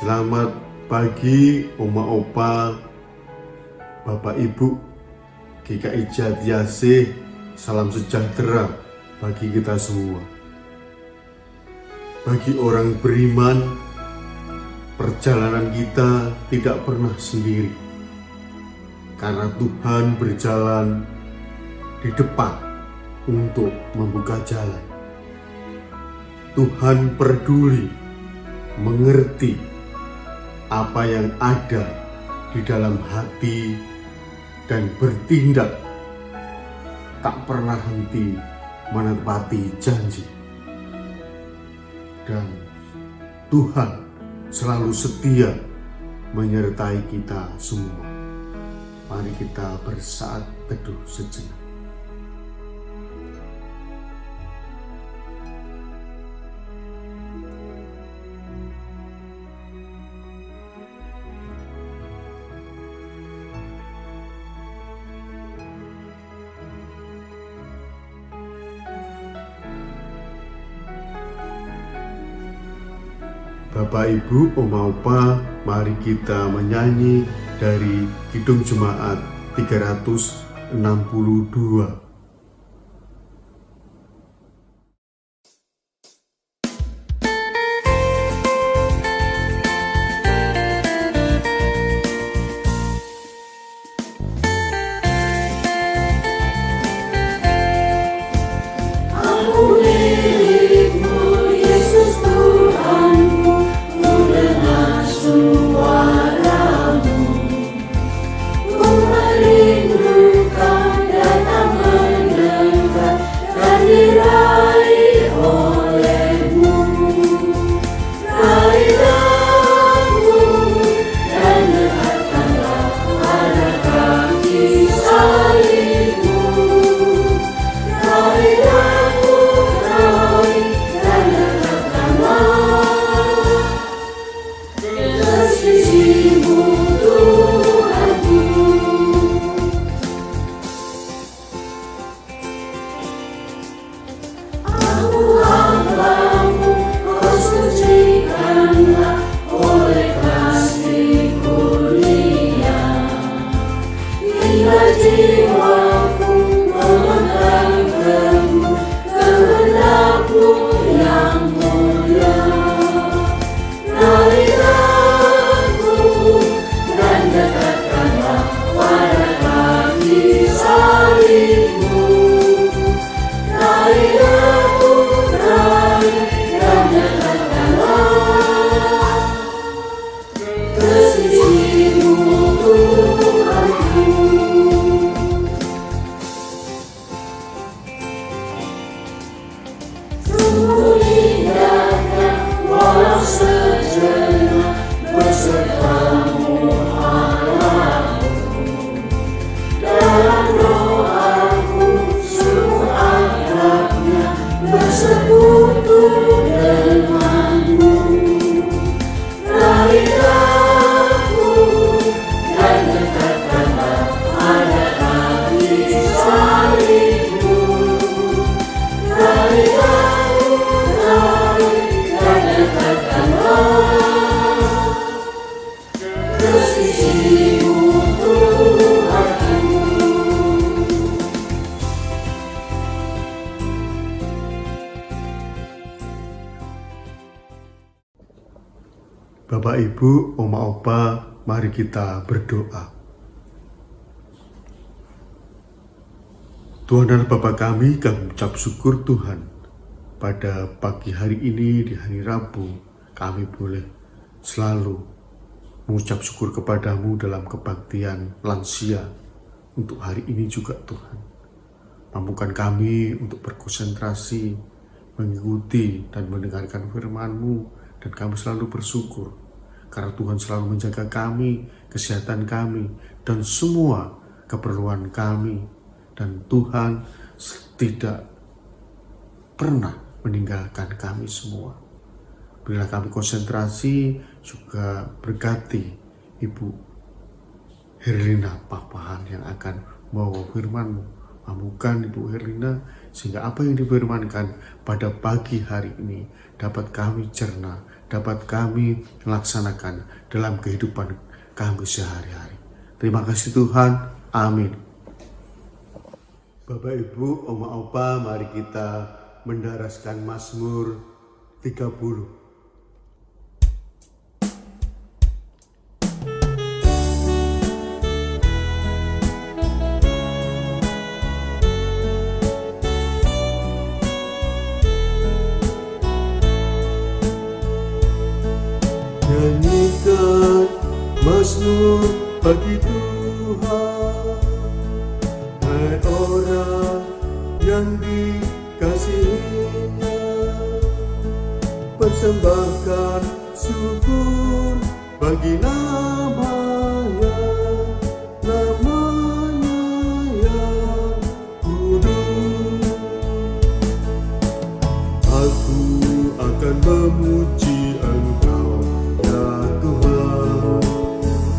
Selamat pagi Oma Opa, Bapak Ibu, GKI Jatiasih. Salam sejahtera bagi kita semua. Bagi orang beriman, perjalanan kita tidak pernah sendiri, karena Tuhan berjalan di depan untuk membuka jalan. Tuhan peduli, mengerti apa yang ada di dalam hati dan bertindak tak pernah henti menepati janji. Dan Tuhan selalu setia menyertai kita semua. Mari kita bersaat teduh sejenak. Bapak Ibu, Oma Opa, mari kita menyanyi dari Kidung Jemaat 362. Bapak Ibu, Oma Opa, mari kita berdoa. Tuhan dan Bapa kami mengucap syukur Tuhan. Pada pagi hari ini, di hari Rabu, kami boleh selalu mengucap syukur kepadamu dalam kebaktian lansia untuk hari ini juga Tuhan. Mampukan kami untuk berkonsentrasi, mengikuti dan mendengarkan firman-Mu, dan kami selalu bersyukur karena Tuhan selalu menjaga kami, kesehatan kami, dan semua keperluan kami. Dan Tuhan tidak pernah meninggalkan kami semua. Berilah kami konsentrasi, juga berkati Ibu Herlina Papahan yang akan membawa firman-Mu. mampukan Ibu Herlina sehingga apa yang difirmankan pada pagi hari ini dapat kami cerna, dapat kami laksanakan dalam kehidupan kami sehari-hari. Terima kasih Tuhan, amin. Bapak Ibu, Oma Opa, mari kita mendaraskan Mazmur 30. Nyanyikan Mazmur bagi Tuhan, hai orang yang dikasihinya, persembahkan syukur bagi namanya, namanya yang kudus. Aku akan memuji Engkau ya Tuhan,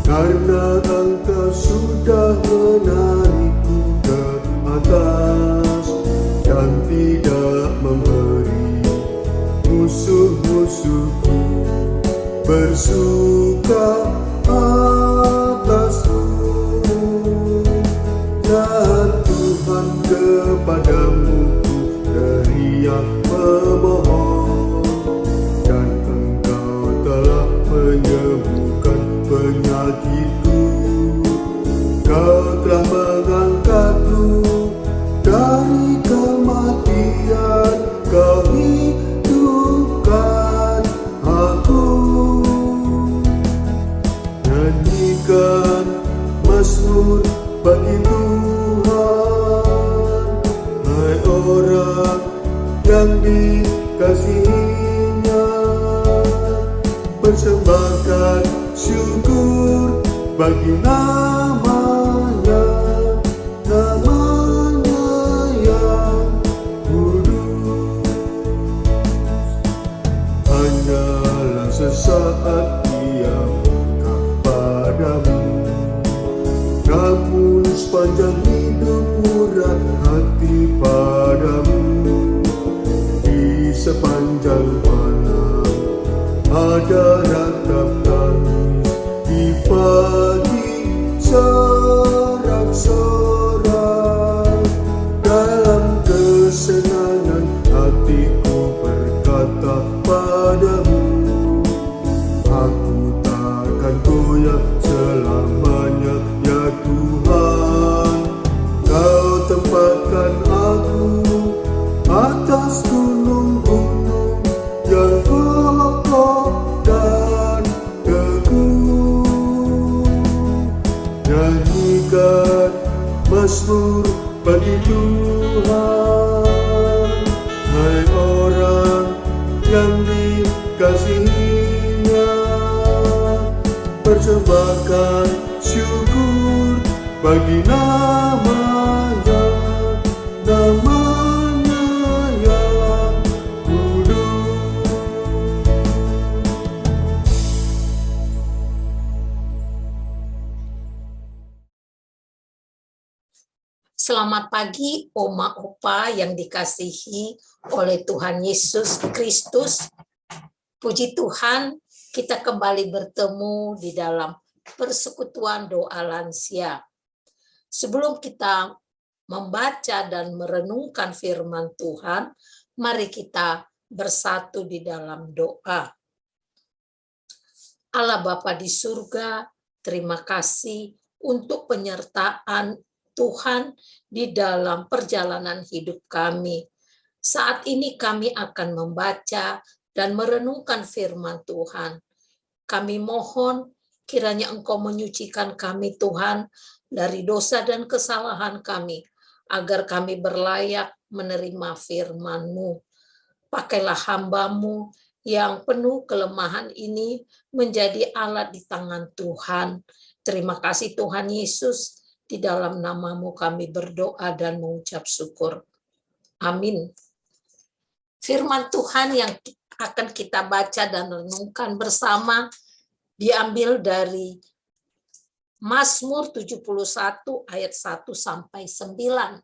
karena Engkau sudah menarikku ke atas dan tidak memberi musuh-musuhku bersuka atasku. Ya Tuhan, kepadamu ku teriak memohon, dan Engkau telah menyembuhkan penyakitku. Kau telah mengangkatku dari kematian, Kau hidupkan aku. Nyanyikan Mazmur bagi Tuhan, hai orang yang dikasihinya, persembahkan syukur bagi namanya, namanya yang kudus. Hanyalah sesaat Dia buka padamu, namun sepanjang hidup murah hati padamu. Di sepanjang malam ada ratap tangis, di pagi sorak-sorak. Dalam kesenangan hatiku berkata padamu, aku takkan goyah selamanya ya Tuhan. Kau tempatkan aku atas gunung-gunung yang kokoh dan teguh. Nyanyikan Mazmur bagi Tuhan, hai orang yang dikasihinya, persembahkan syukur bagi namanya, namanya yang kudus. Selamat pagi, Oma Opa yang dikasihi oleh Tuhan Yesus Kristus. Puji Tuhan, kita kembali bertemu di dalam persekutuan doa lansia. Sebelum kita membaca dan merenungkan firman Tuhan, mari kita bersatu di dalam doa. Allah Bapa di surga, terima kasih untuk penyertaan Tuhan di dalam perjalanan hidup kami. Saat ini kami akan membaca dan merenungkan firman Tuhan. Kami mohon kiranya Engkau menyucikan kami Tuhan dari dosa dan kesalahan kami, agar kami berlayak menerima firman-Mu. Pakailah hamba-Mu yang penuh kelemahan ini menjadi alat di tangan Tuhan. Terima kasih Tuhan Yesus. Di dalam nama-Mu kami berdoa dan mengucap syukur. Amin. Firman Tuhan yang akan kita baca dan renungkan bersama diambil dari Mazmur 71 ayat 1 sampai 9.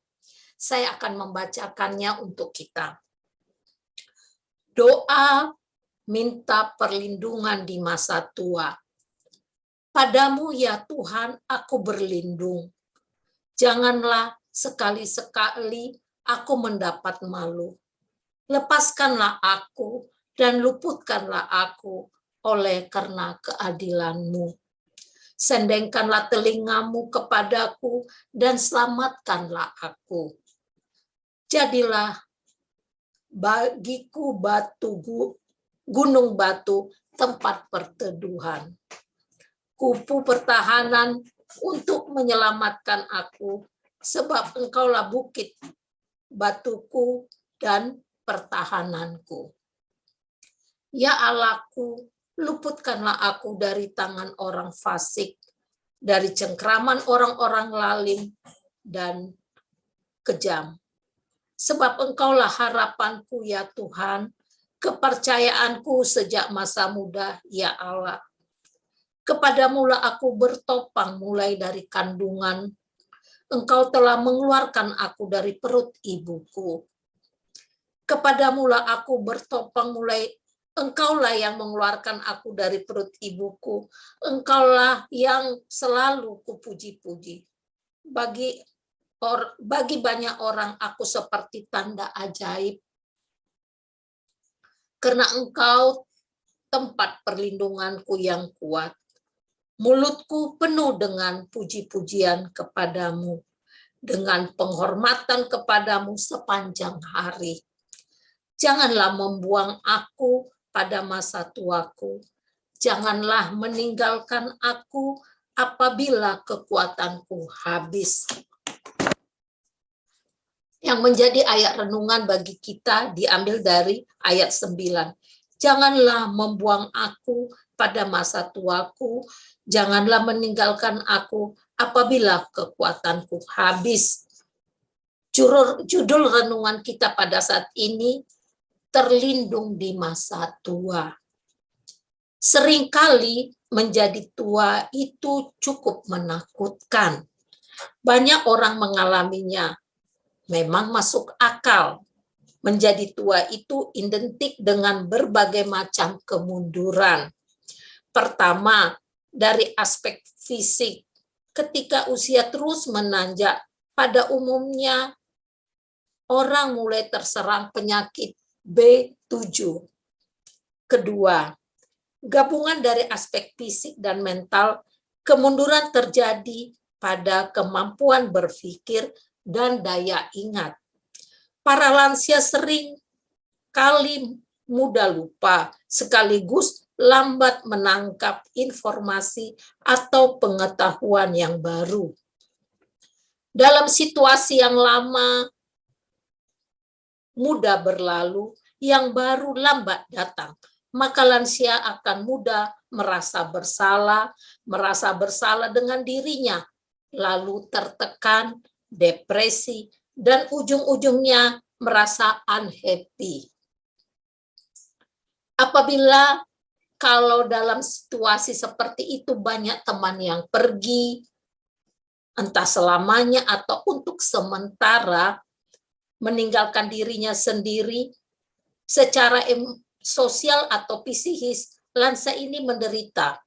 Saya akan membacakannya untuk kita. Doa minta perlindungan di masa tua. Padamu ya Tuhan, aku berlindung. Janganlah sekali-sekali aku mendapat malu. Lepaskanlah aku dan luputkanlah aku oleh karena keadilan-Mu. Sendengkanlah telingamu kepadaku dan selamatkanlah aku. Jadilah bagiku gunung batu tempat perteduhan. Kupu pertahanan untuk menyelamatkan aku, sebab Engkaulah bukit batuku dan pertahananku. Ya Allahku, luputkanlah aku dari tangan orang fasik, dari cengkraman orang-orang lalim dan kejam. Sebab Engkaulah harapanku ya Tuhan, kepercayaanku sejak masa muda ya Allah. Kepadamulah aku bertopang mulai dari kandungan. Engkau telah mengeluarkan aku dari perut ibuku. Kepadamulah aku bertopang mulai, Engkaulah yang mengeluarkan aku dari perut ibuku. Engkaulah yang selalu kupuji-puji. Bagi banyak orang aku seperti tanda ajaib. Karena Engkau tempat perlindunganku yang kuat. Mulutku penuh dengan puji-pujian kepadamu, dengan penghormatan kepadamu sepanjang hari. Janganlah membuang aku pada masa tuaku. Janganlah meninggalkan aku apabila kekuatanku habis. Yang menjadi ayat renungan bagi kita diambil dari ayat 9. Janganlah membuang aku pada masa tuaku, janganlah meninggalkan aku apabila kekuatanku habis. Judul renungan kita pada saat ini, terlindung di masa tua. Seringkali menjadi tua itu cukup menakutkan. Banyak orang mengalaminya. Memang masuk akal. Menjadi tua itu identik dengan berbagai macam kemunduran. Pertama, dari aspek fisik. Ketika usia terus menanjak, pada umumnya orang mulai terserang penyakit B7. Kedua, gabungan dari aspek fisik dan mental, kemunduran terjadi pada kemampuan berpikir dan daya ingat. Para lansia sering kali mudah lupa, sekaligus lambat menangkap informasi atau pengetahuan yang baru. Dalam situasi yang lama, mudah berlalu, yang baru lambat datang. Maka lansia akan mudah merasa bersalah dengan dirinya, lalu tertekan, depresi, dan ujung-ujungnya merasa unhappy. Apabila kalau dalam situasi seperti itu banyak teman yang pergi, entah selamanya atau untuk sementara, meninggalkan dirinya sendiri, secara sosial atau psikis, lansia ini menderita.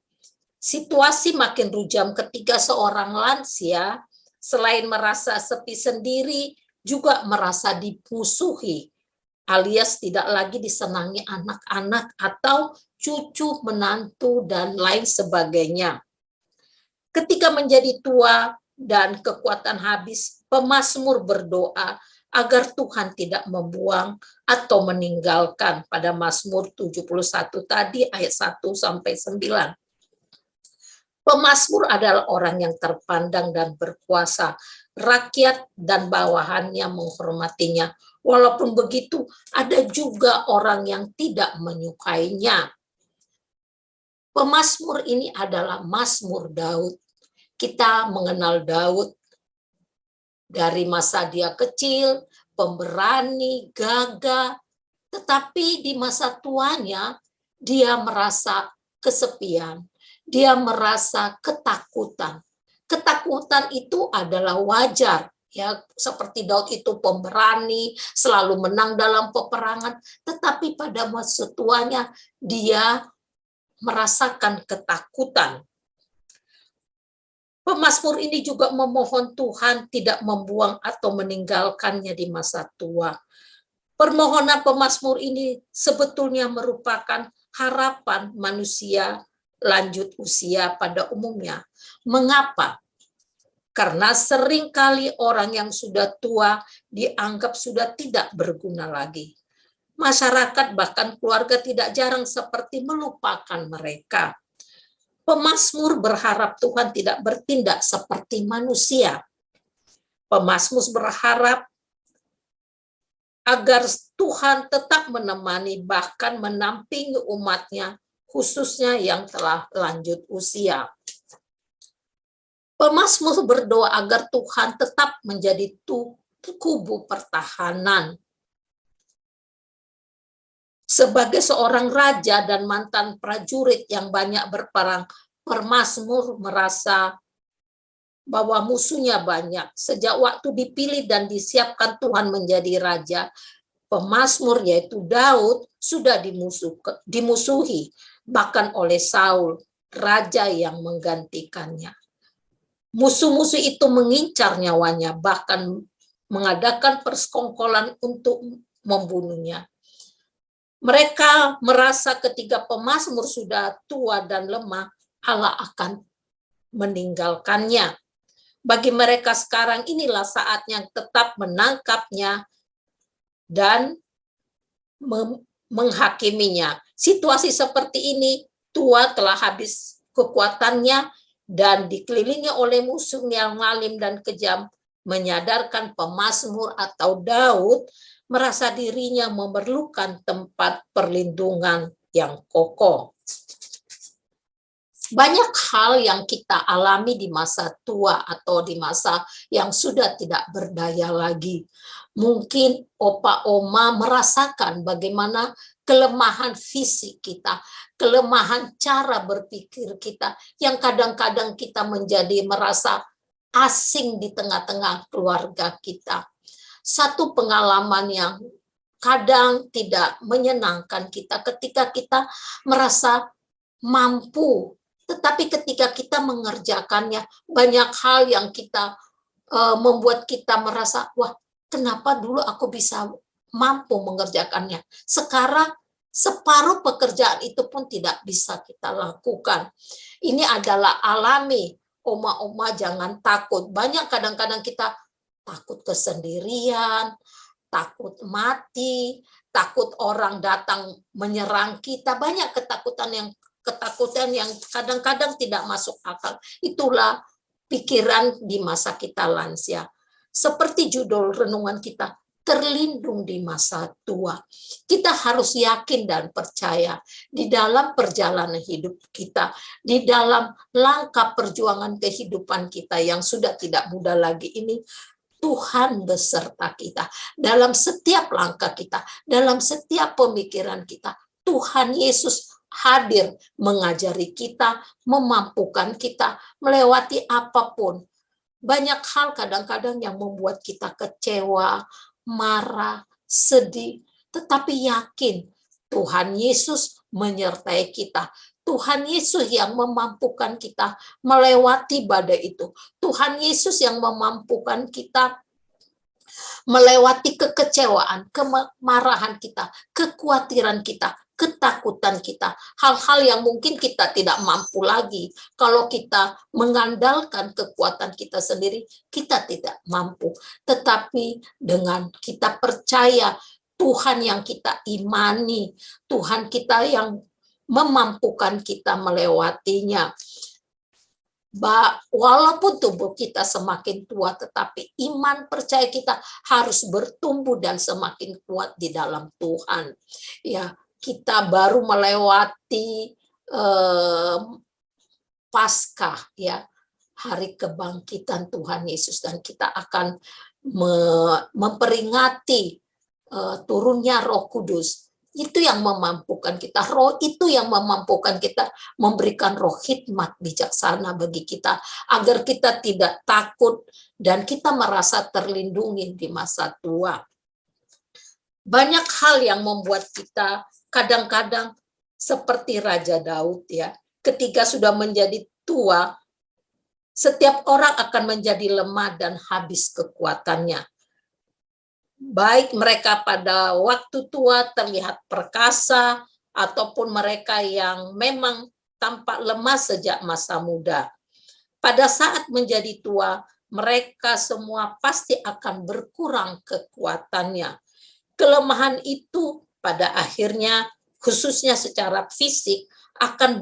Situasi makin rujam ketika seorang lansia, selain merasa sepi sendiri, juga merasa dimusuhi, alias tidak lagi disenangi anak-anak atau cucu, menantu, dan lain sebagainya. Ketika menjadi tua dan kekuatan habis, pemazmur berdoa agar Tuhan tidak membuang atau meninggalkan pada Mazmur 71 tadi ayat 1-9. Pemazmur adalah orang yang terpandang dan berkuasa. Rakyat dan bawahannya menghormatinya. Walaupun begitu, ada juga orang yang tidak menyukainya. Pemazmur ini adalah Mazmur Daud. Kita mengenal Daud dari masa dia kecil, pemberani, gagah. Tetapi di masa tuanya, dia merasa kesepian. Dia merasa ketakutan. Ketakutan itu adalah wajar. Ya, seperti Daud itu pemberani, selalu menang dalam peperangan, tetapi pada masa tuanya dia merasakan ketakutan. Pemazmur ini juga memohon Tuhan tidak membuang atau meninggalkannya di masa tua. Permohonan pemazmur ini sebetulnya merupakan harapan manusia lanjut usia pada umumnya. Mengapa? Karena seringkali orang yang sudah tua dianggap sudah tidak berguna lagi. Masyarakat bahkan keluarga tidak jarang seperti melupakan mereka. Pemazmur berharap Tuhan tidak bertindak seperti manusia. Pemazmur berharap agar Tuhan tetap menemani bahkan menampingi umatnya, khususnya yang telah lanjut usia. Pemazmur berdoa agar Tuhan tetap menjadi kubu pertahanan. Sebagai seorang raja dan mantan prajurit yang banyak berperang, pemazmur merasa bahwa musuhnya banyak. Sejak waktu dipilih dan disiapkan Tuhan menjadi raja, pemazmur yaitu Daud sudah dimusuhi, bahkan oleh Saul, raja yang menggantikannya. Musuh-musuh itu mengincar nyawanya, bahkan mengadakan persekongkolan untuk membunuhnya. Mereka merasa ketika pemazmur sudah tua dan lemah, Allah akan meninggalkannya. Bagi mereka sekarang inilah saatnya tetap menangkapnya dan menghakiminya. Situasi seperti ini, tua telah habis kekuatannya dan dikelilingi oleh musuh yang zalim dan kejam, menyadarkan pemazmur atau Daud merasa dirinya memerlukan tempat perlindungan yang kokoh. Banyak hal yang kita alami di masa tua atau di masa yang sudah tidak berdaya lagi. Mungkin opa oma merasakan bagaimana kelemahan fisik kita, kelemahan cara berpikir kita, yang kadang-kadang kita menjadi merasa asing di tengah-tengah keluarga kita. Satu pengalaman yang kadang tidak menyenangkan kita ketika kita merasa mampu, tetapi ketika kita mengerjakannya, banyak hal yang kita membuat kita merasa, wah, kenapa dulu aku bisa mampu mengerjakannya? Sekarang separuh pekerjaan itu pun tidak bisa kita lakukan. Ini adalah alami. Oma-oma jangan takut. Banyak kadang-kadang kita takut kesendirian, takut mati, takut orang datang menyerang kita. Banyak ketakutan yang kadang-kadang tidak masuk akal. Itulah pikiran di masa kita lansia. Seperti judul renungan kita, terlindung di masa tua. Kita harus yakin dan percaya di dalam perjalanan hidup kita, di dalam langkah perjuangan kehidupan kita yang sudah tidak mudah lagi ini, Tuhan beserta kita dalam setiap langkah kita, dalam setiap pemikiran kita. Tuhan Yesus hadir mengajari kita, memampukan kita melewati apapun. Banyak hal kadang-kadang yang membuat kita kecewa, marah, sedih, tetapi yakin Tuhan Yesus menyertai kita. Tuhan Yesus yang memampukan kita melewati badai itu. Tuhan Yesus yang memampukan kita melewati kekecewaan, kemarahan kita, kekhawatiran kita, ketakutan kita, hal-hal yang mungkin kita tidak mampu lagi. Kalau kita mengandalkan kekuatan kita sendiri, kita tidak mampu. Tetapi dengan kita percaya Tuhan yang kita imani, Tuhan kita yang memampukan kita melewatinya. Walaupun tubuh kita semakin tua, tetapi iman percaya kita harus bertumbuh dan semakin kuat di dalam Tuhan. Ya, kita baru melewati Paskah, ya, hari kebangkitan Tuhan Yesus, dan kita akan memperingati turunnya Roh Kudus. Itu yang memampukan kita, roh itu yang memampukan kita, memberikan roh hikmat bijaksana bagi kita, agar kita tidak takut dan kita merasa terlindungi di masa tua. Banyak hal yang membuat kita kadang-kadang seperti Raja Daud ya. Ketika sudah menjadi tua, setiap orang akan menjadi lemah dan habis kekuatannya. Baik mereka pada waktu tua terlihat perkasa, ataupun mereka yang memang tampak lemah sejak masa muda. Pada saat menjadi tua, mereka semua pasti akan berkurang kekuatannya. Kelemahan itu pada akhirnya, khususnya secara fisik, akan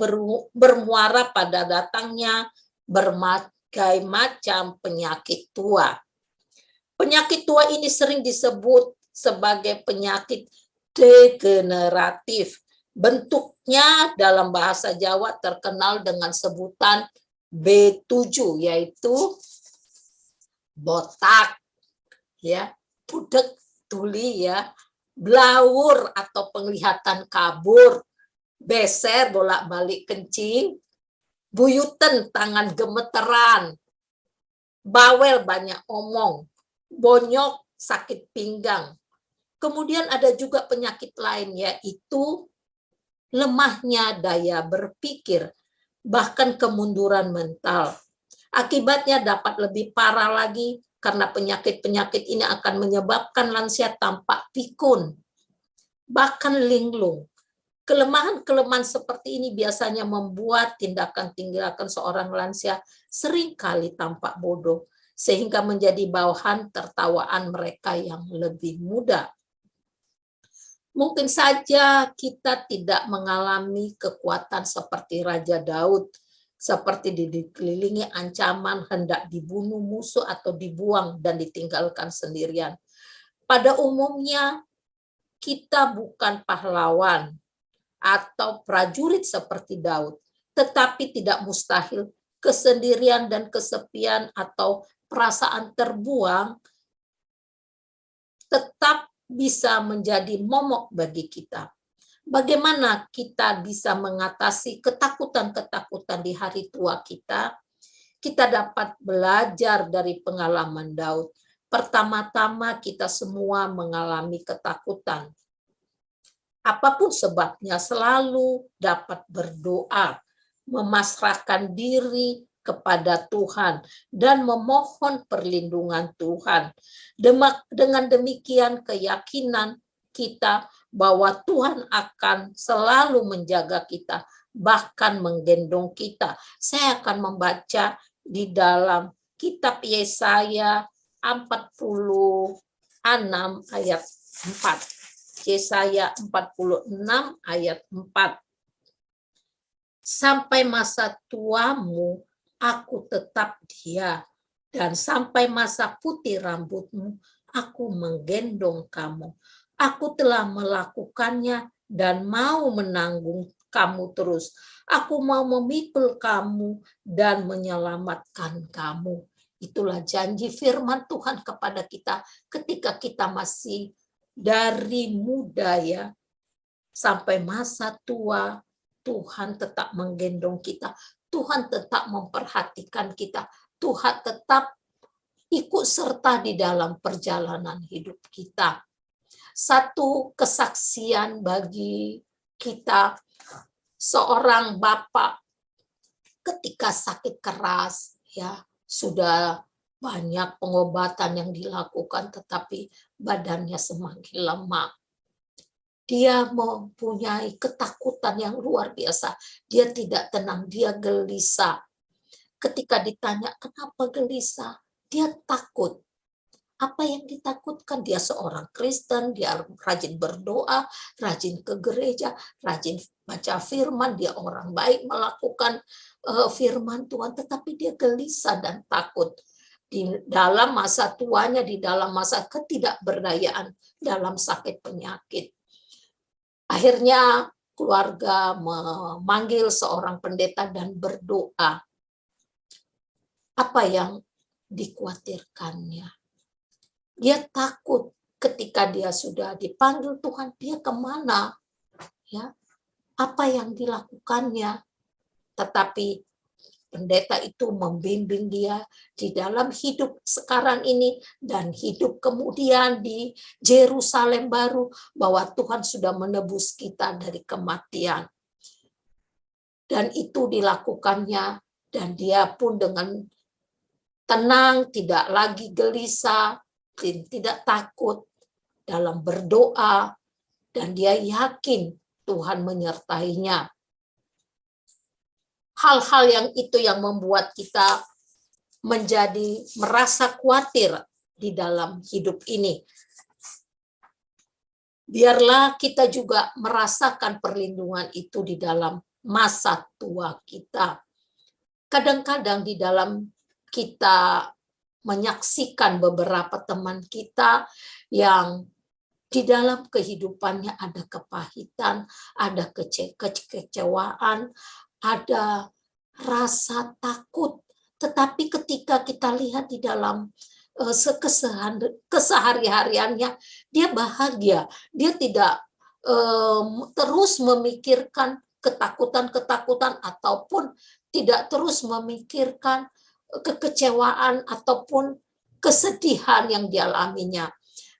bermuara pada datangnya berbagai macam penyakit tua. Penyakit tua ini sering disebut sebagai penyakit degeneratif. Bentuknya dalam bahasa Jawa terkenal dengan sebutan B7, yaitu botak, ya, budek tuli, ya, blawur atau penglihatan kabur, beser bolak-balik kencing, buyuten tangan gemeteran, bawel banyak omong, bonyok sakit pinggang. Kemudian ada juga penyakit lain, yaitu lemahnya daya berpikir, bahkan kemunduran mental. Akibatnya dapat lebih parah lagi karena penyakit-penyakit ini akan menyebabkan lansia tampak pikun, bahkan linglung. Kelemahan-kelemahan seperti ini biasanya membuat tindakan-tindakan seorang lansia seringkali tampak bodoh, sehingga menjadi bawahan tertawaan mereka yang lebih muda. Mungkin saja kita tidak mengalami kekuatan seperti Raja Daud, seperti dikelilingi ancaman hendak dibunuh musuh atau dibuang dan ditinggalkan sendirian. Pada umumnya, kita bukan pahlawan atau prajurit seperti Daud, tetapi tidak mustahil kesendirian dan kesepian atau perasaan terbuang tetap bisa menjadi momok bagi kita. Bagaimana kita bisa mengatasi ketakutan-ketakutan di hari tua kita? Kita dapat belajar dari pengalaman Daud. Pertama-tama kita semua mengalami ketakutan. Apapun sebabnya, selalu dapat berdoa, memasrahkan diri kepada Tuhan, dan memohon perlindungan Tuhan. Dengan demikian keyakinan kita bahwa Tuhan akan selalu menjaga kita, bahkan menggendong kita. Saya akan membaca di dalam kitab Yesaya 46 ayat 4. Yesaya 46 ayat 4. Sampai masa tuamu aku tetap dia, dan sampai masa putih rambutmu aku menggendong kamu. Aku telah melakukannya dan mau menanggung kamu terus. Aku mau memikul kamu dan menyelamatkan kamu. Itulah janji firman Tuhan kepada kita ketika kita masih dari muda, ya, sampai masa tua. Tuhan tetap menggendong kita. Tuhan tetap memperhatikan kita. Tuhan tetap ikut serta di dalam perjalanan hidup kita. Satu kesaksian bagi kita, seorang bapak ketika sakit keras, ya, sudah banyak pengobatan yang dilakukan, tetapi badannya semakin lemah. Dia mempunyai ketakutan yang luar biasa. Dia tidak tenang, dia gelisah. Ketika ditanya, kenapa gelisah? Dia takut. Apa yang ditakutkan? Dia seorang Kristen, dia rajin berdoa, rajin ke gereja, rajin baca firman, dia orang baik melakukan firman Tuhan, tetapi dia gelisah dan takut. Di dalam masa tuanya, di dalam masa ketidakberdayaan, dalam sakit penyakit. Akhirnya keluarga memanggil seorang pendeta dan berdoa. Apa yang dikhawatirkannya? Dia takut ketika dia sudah dipanggil Tuhan, dia kemana? Ya, apa yang dilakukannya? Tetapi pendeta itu membimbing dia di dalam hidup sekarang ini dan hidup kemudian di Yerusalem baru, bahwa Tuhan sudah menebus kita dari kematian. Dan itu dilakukannya, dan dia pun dengan tenang, tidak lagi gelisah, tidak takut dalam berdoa, dan dia yakin Tuhan menyertainya. Hal-hal yang itu yang membuat kita menjadi merasa khawatir di dalam hidup ini. Biarlah kita juga merasakan perlindungan itu di dalam masa tua kita. Kadang-kadang di dalam kita menyaksikan beberapa teman kita yang di dalam kehidupannya ada kepahitan, ada kekecewaan, ada rasa takut. Tetapi ketika kita lihat di dalam kesehari-hariannya, dia bahagia. Dia tidak terus memikirkan ketakutan-ketakutan ataupun tidak terus memikirkan kekecewaan ataupun kesedihan yang dialaminya.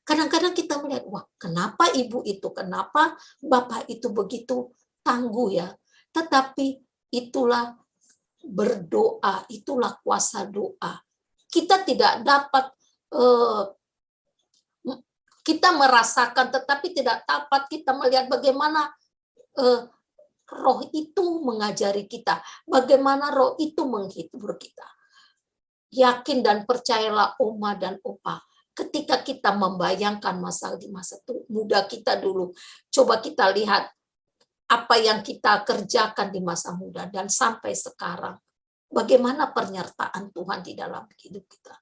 Kadang-kadang kita melihat, wah, kenapa ibu itu, kenapa bapak itu begitu tangguh ya. Tetapi itulah berdoa, itulah kuasa doa. Kita tidak dapat, kita merasakan, tetapi tidak dapat kita melihat bagaimana roh itu mengajari kita, bagaimana roh itu menghibur kita. Yakin dan percayalah Oma dan Opa, ketika kita membayangkan di masa muda kita dulu, coba kita lihat apa yang kita kerjakan di masa muda dan sampai sekarang. Bagaimana penyertaan Tuhan di dalam hidup kita.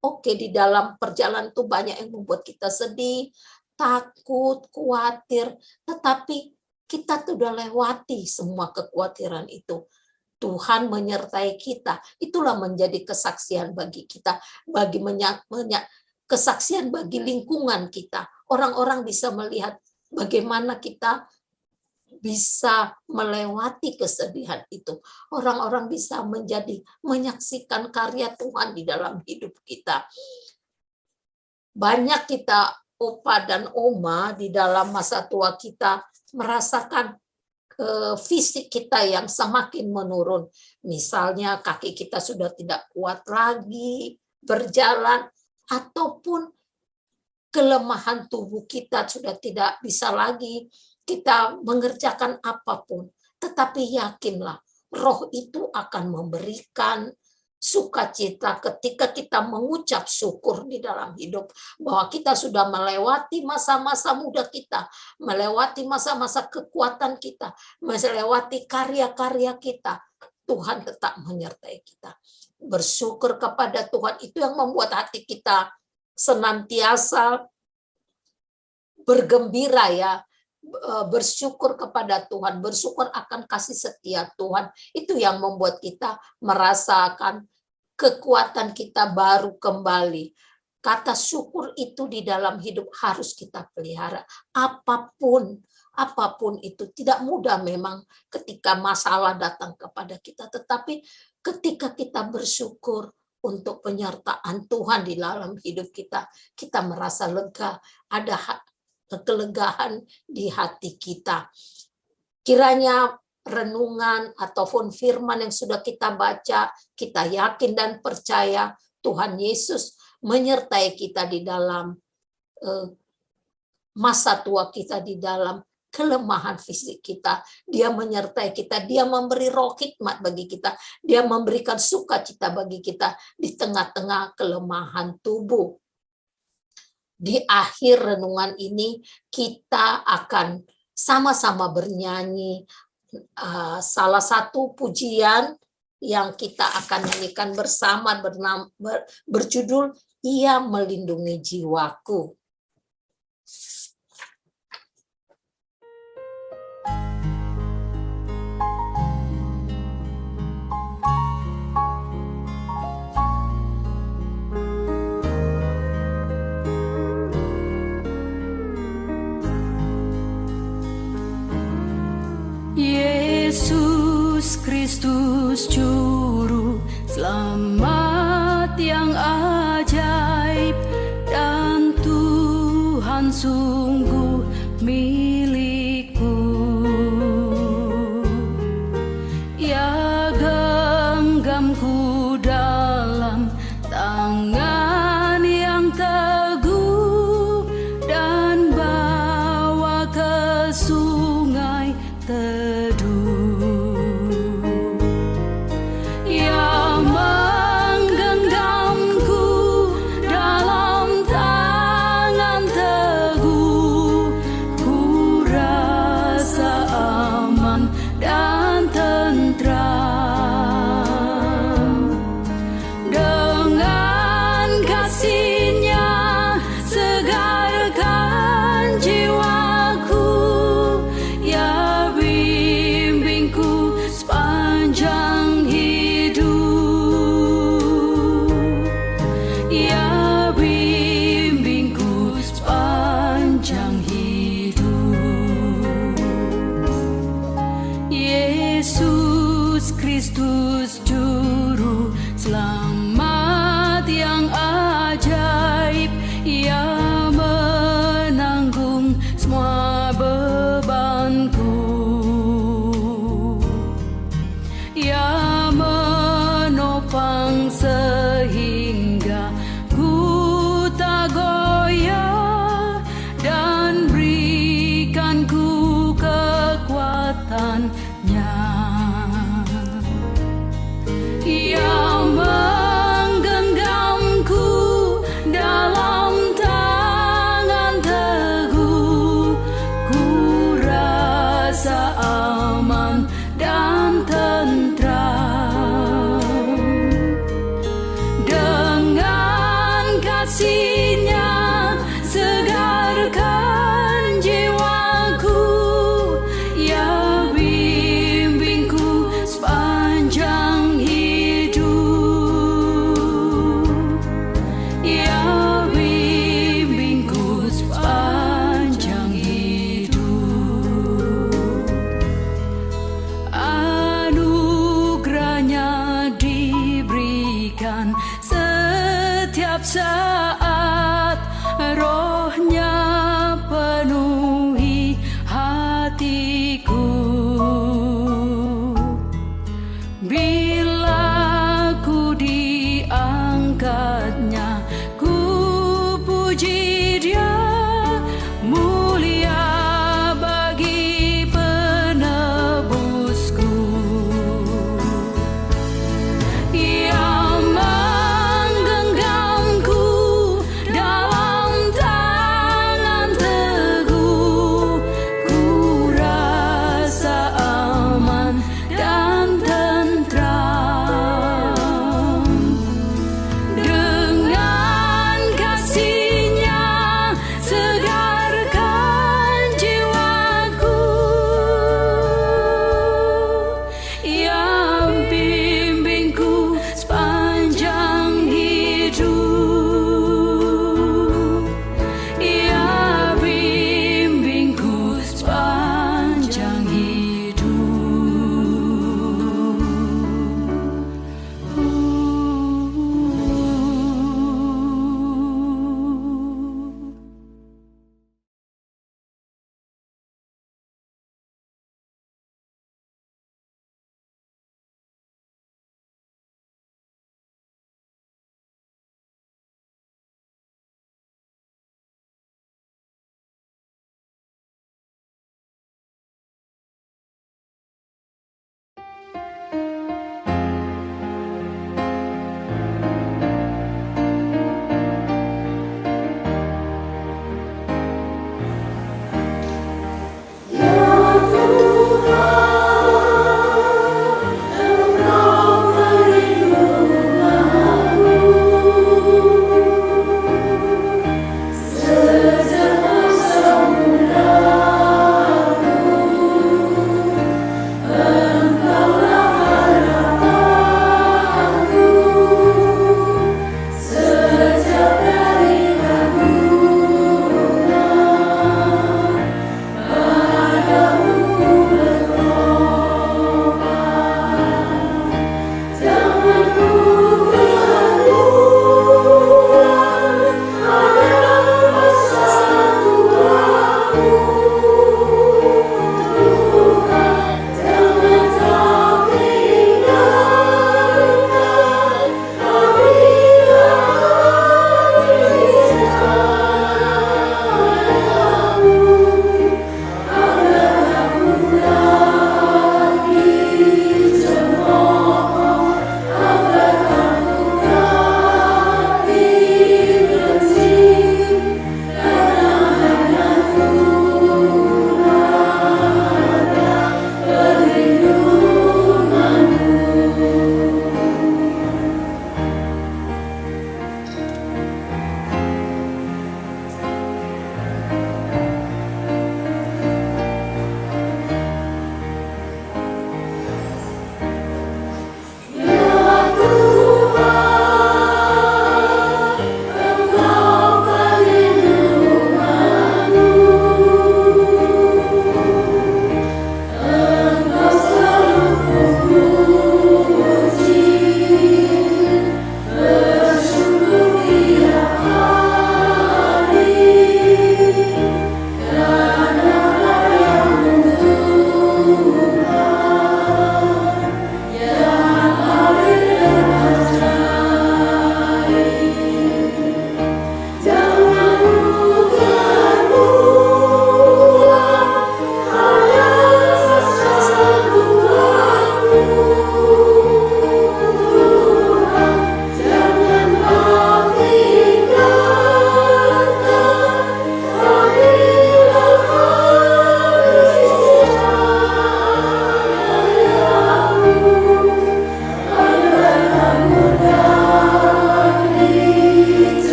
Oke, di dalam perjalanan itu banyak yang membuat kita sedih, takut, khawatir, tetapi kita sudah lewati semua kekhawatiran itu. Tuhan menyertai kita. Itulah menjadi kesaksian bagi kita, kesaksian bagi lingkungan kita. Orang-orang bisa melihat bagaimana kita bisa melewati kesedihan itu. Orang-orang bisa menyaksikan karya Tuhan di dalam hidup kita. Banyak kita, Opa dan Oma, di dalam masa tua kita merasakan fisik kita yang semakin menurun. Misalnya kaki kita sudah tidak kuat lagi berjalan, ataupun kelemahan tubuh kita sudah tidak bisa lagi kita mengerjakan apapun. Tetapi yakinlah, roh itu akan memberikan sukacita ketika kita mengucap syukur di dalam hidup, bahwa kita sudah melewati masa-masa muda kita, melewati masa-masa kekuatan kita, melewati karya-karya kita. Tuhan tetap menyertai kita. Bersyukur kepada Tuhan itu yang membuat hati kita senantiasa bergembira ya. Bersyukur kepada Tuhan, bersyukur akan kasih setia Tuhan. Itu yang membuat kita merasakan kekuatan kita baru kembali. Kata syukur itu di dalam hidup harus kita pelihara. Apapun itu tidak mudah memang ketika masalah datang kepada kita, tetapi ketika kita bersyukur untuk penyertaan Tuhan di dalam hidup kita, kita merasa lega, ada kelegaan di hati kita. Kiranya renungan ataupun firman yang sudah kita baca, kita yakin dan percaya Tuhan Yesus menyertai kita di dalam masa tua kita, di dalam kelemahan fisik kita. Dia menyertai kita, dia memberi roh hikmat bagi kita, dia memberikan sukacita bagi kita di tengah-tengah kelemahan tubuh. Di akhir renungan ini kita akan sama-sama bernyanyi salah satu pujian yang kita akan nyanyikan bersama berjudul Ia Melindungi Jiwaku. Yesus Yesus Kristus Juru Selamat yang ajaib, dan Tuhan sungguh milikku. Ya genggamku dalam tangan yang teguh, dan bawa ke sungai teduh. Ya menggenggamku dalam tangan teguh, ku rasa aman dan tentram. Dengan kasih-Nya segarkan jiwaku, ya bimbingku sepanjang hidup, ya bimbingku sepanjang hidup. Yesus Kristus Juru Selamat yang ajaib, Ia menanggung semua bebanku. Ia menopang sehingga ku tak goyah, dan berikan ku kekuatan-Nya. Ia menggenggamku dalam tangan teguh, ku rasa aman dan tentram. Dengan kasih-Nya segarkan jiwaku, ya bimbingku sepanjang hidup, ya bimbingku sepanjang hidup.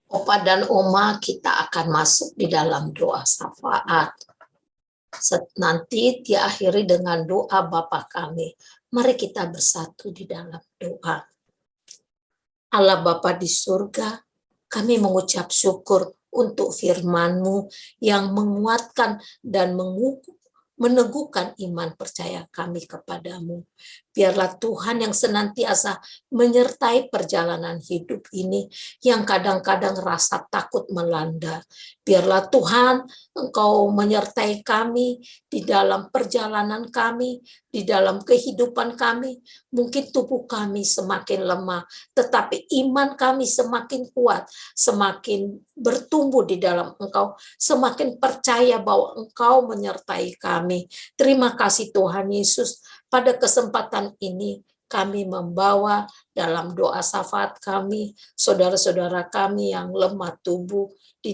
Opa dan Oma, kita akan masuk di dalam doa syafaat. Nanti diakhiri dengan doa Bapa kami. Mari kita bersatu di dalam doa. Allah Bapa di surga, kami mengucap syukur untuk firman-Mu yang menguatkan dan meneguhkan iman percaya kami kepadamu. Biarlah Tuhan yang senantiasa menyertai perjalanan hidup ini yang kadang-kadang rasa takut melanda. Biarlah Tuhan Engkau menyertai kami di dalam perjalanan kami, di dalam kehidupan kami. Mungkin tubuh kami semakin lemah, tetapi iman kami semakin kuat, semakin bertumbuh di dalam Engkau, semakin percaya bahwa Engkau menyertai kami. Terima kasih Tuhan Yesus. Pada kesempatan ini kami membawa dalam doa syafaat kami, saudara-saudara kami yang lemah tubuh ke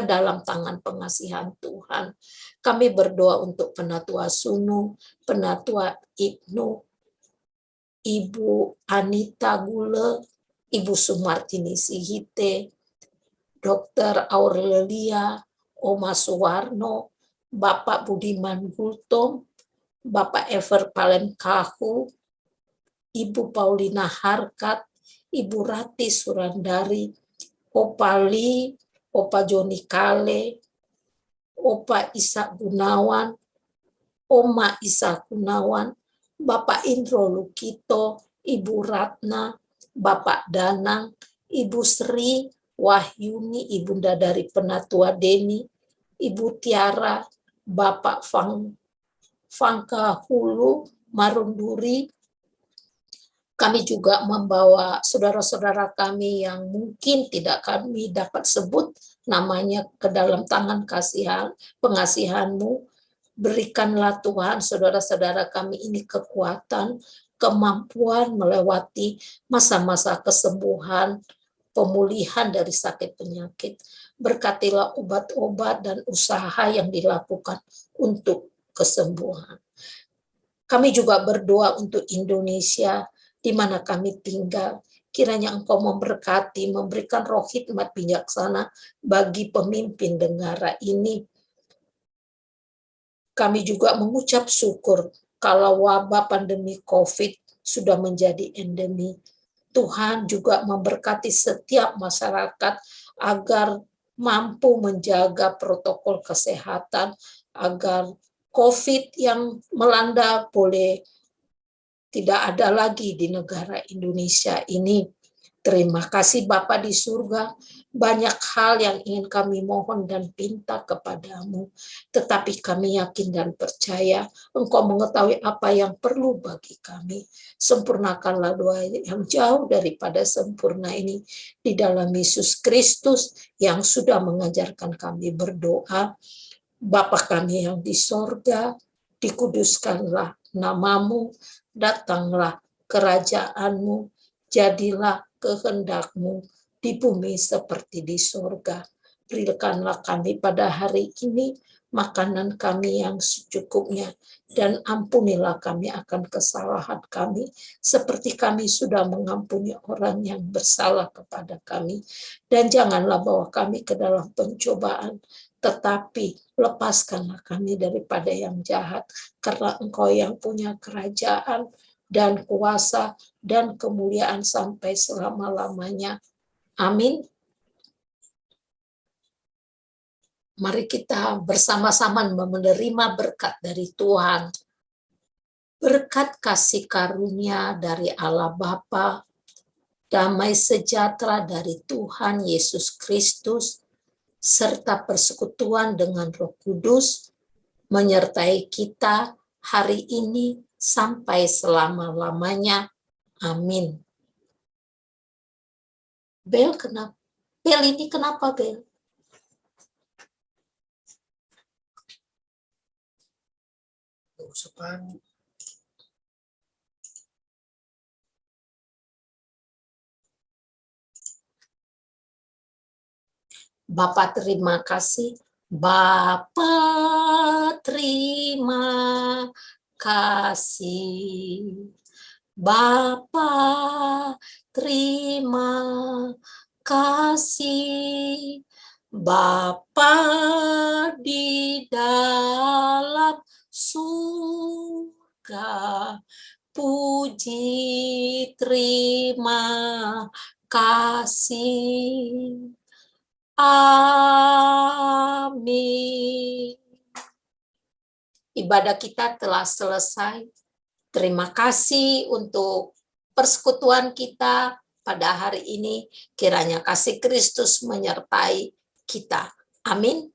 dalam tangan pengasihan Tuhan. Kami berdoa untuk Penatua Sunu, Penatua Ibnu, Ibu Anita Gule, Ibu Sumartini Sihite, Dr. Aurelia, Oma Suwarno, Bapak Budiman Gultom, Bapak Ever Palenkahu, Ibu Paulina Harkat, Ibu Rati Surandari, Opa Li, Opa Joni Kale, Opa Isa Gunawan, Oma Isa Gunawan, Bapak Indro Lukito, Ibu Ratna, Bapak Danang, Ibu Sri Wahyuni, Ibunda dari Penatua Deni, Ibu Tiara, Bapak Fangka Hulu, Marunduri. Kami juga membawa saudara-saudara kami yang mungkin tidak kami dapat sebut namanya ke dalam tangan pengasihan-Mu. Berikanlah Tuhan saudara-saudara kami ini kekuatan, kemampuan melewati masa-masa kesembuhan, pemulihan dari sakit penyakit. Berkatilah obat-obat dan usaha yang dilakukan untuk kesembuhan. Kami juga berdoa untuk Indonesia, di mana kami tinggal. Kiranya Engkau memberkati, memberikan roh hikmat bijaksana bagi pemimpin negara ini. Kami juga mengucap syukur kalau wabah pandemi COVID sudah menjadi endemi. Tuhan juga memberkati setiap masyarakat agar mampu menjaga protokol kesehatan, agar COVID yang melanda boleh tidak ada lagi di negara Indonesia ini. Terima kasih Bapa di surga, banyak hal yang ingin kami mohon dan pinta kepadamu, tetapi kami yakin dan percaya Engkau mengetahui apa yang perlu bagi kami. Sempurnakanlah doa yang jauh daripada sempurna ini di dalam Yesus Kristus yang sudah mengajarkan kami berdoa. Bapa kami yang di sorga, dikuduskanlah namamu, datanglah kerajaan-Mu, jadilah kehendak-Mu di bumi seperti di sorga. Berikanlah kami pada hari ini makanan kami yang secukupnya, dan ampunilah kami akan kesalahan kami, seperti kami sudah mengampuni orang yang bersalah kepada kami. Dan janganlah bawa kami ke dalam pencobaan, tetapi lepaskanlah kami daripada yang jahat, karena Engkau yang punya kerajaan dan kuasa dan kemuliaan sampai selama-lamanya. Amin. Mari kita bersama-sama menerima berkat dari Tuhan. Berkat kasih karunia dari Allah Bapa, damai sejahtera dari Tuhan Yesus Kristus, serta persekutuan dengan Roh Kudus menyertai kita hari ini sampai selama-lamanya. Amin. Bel, kenapa? Bel ini kenapa, Bel? Bapak terima kasih. Bapak terima kasih. Bapak terima kasih Bapa di dalam surga. Puji terima kasih. Amin. Ibadah kita telah selesai. Terima kasih untuk persekutuan kita pada hari ini. Kiranya kasih Kristus menyertai kita. Amin.